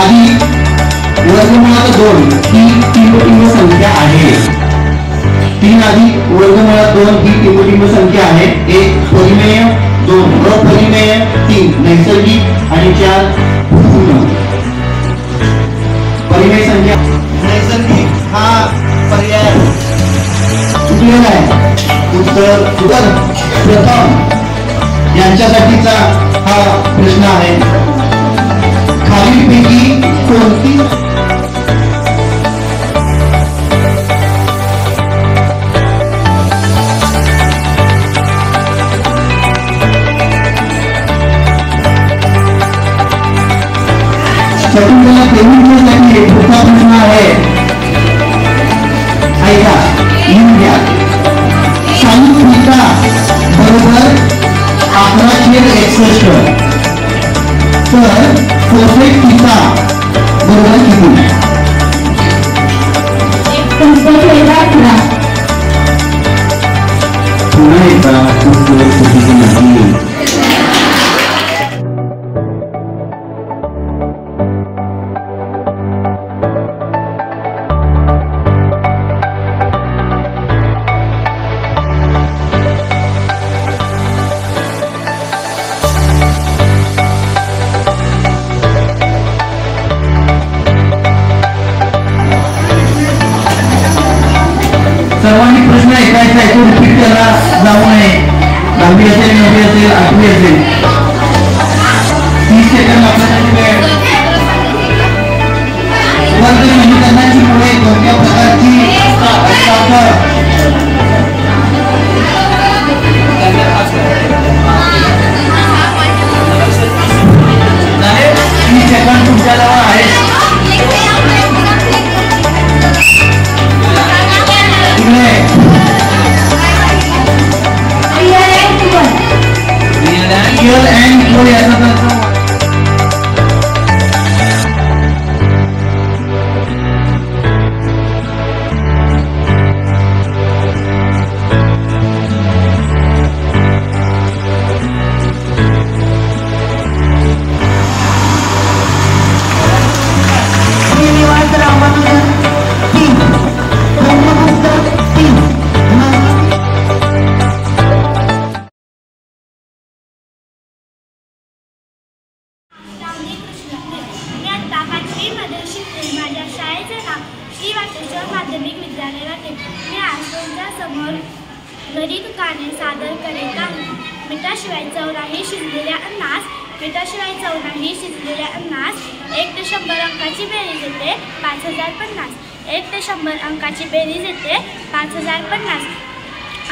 अधिक वर्गमुळात 2 ही टिंब संख्या आहे। 3 अधिक वर्गमुळात 2 ही टिंब संख्या आहे। 1 परिमेय, 2 अपरिमेय, 3 नैसर्गिक आणि 4 पूर्ण। परिमेय संख्या नैसर्गिक हा पर्याय चुकलेला आहे। उत्तर प्रथम यांच्यासाठीचा हा प्रश्न आहे। खालीलपैकी कोणती शकुंतला पेरणीसाठी पुढचा प्रश्न आहे। ऐका, लिहून घ्या। साइन थीटा बरोबर 11/61 तर कोसेक थीटा बरोबर किती? पुन्हा एकदा उत्तर चुकीचे नाही। सर्वांनी प्रश्न ऐकायचा आहे, तो रिपीट केला जाऊ नये। 10वी असेल, 9वी असेल, 8वी असेल। 30 सेकंद आपल्यासाठी वेळ। वर्ग समीकरणाची मुळे कोणत्या प्रकारची असतात? 30 सेकंद तुमच्या जवळ आहे। Real and equal याचा माध्यमिक विद्यालयात मी आज तुमच्या समोर गणित गाणे सादर करीत आहे। मिठाशिवाय चव नाही शिजलेल्या अन्नास, मिठाशिवाय चव नाही शिजलेल्या अन्नास 1 ते 100 अंकाची बेरीज येते 5050। 1 ते 100 अंकाची बेरीज येते 5050।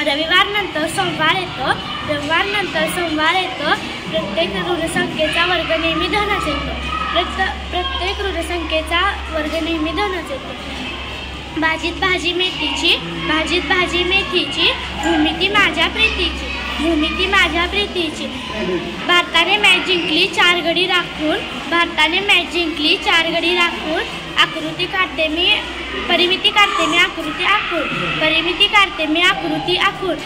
रविवार नंतर सोमवार येतो, रविवार नंतर सोमवार येतो। प्रत्येक ऋणसंख्येचा वर्ग नेहमी धनच येतो, प्रत्येक ऋणसंख्येचा वर्ग नेहमी धनच येतो। भाजीत भाजी मेथीची, भाजीत भाजी मेथीची, भूमिती माझ्या प्रीतीची, भूमिती माझ्या प्रीतीची। भारताने मॅच जिंकली 4 गडी राखून, भारताने मॅच जिंकली 4 गडी राखून। आकृती काढते मी, परिमिती काढते मी आकृती आखून, परिमिती काढते मी आकृती आखून।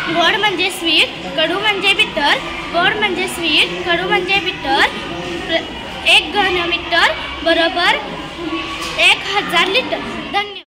गोड म्हणजे स्वीट, कडू म्हणजे बिटर, गोड म्हणजे स्वीट, कडू म्हणजे बिटर। 1 घनमीटर बरोबर 1000 लिटर। धन्यवाद।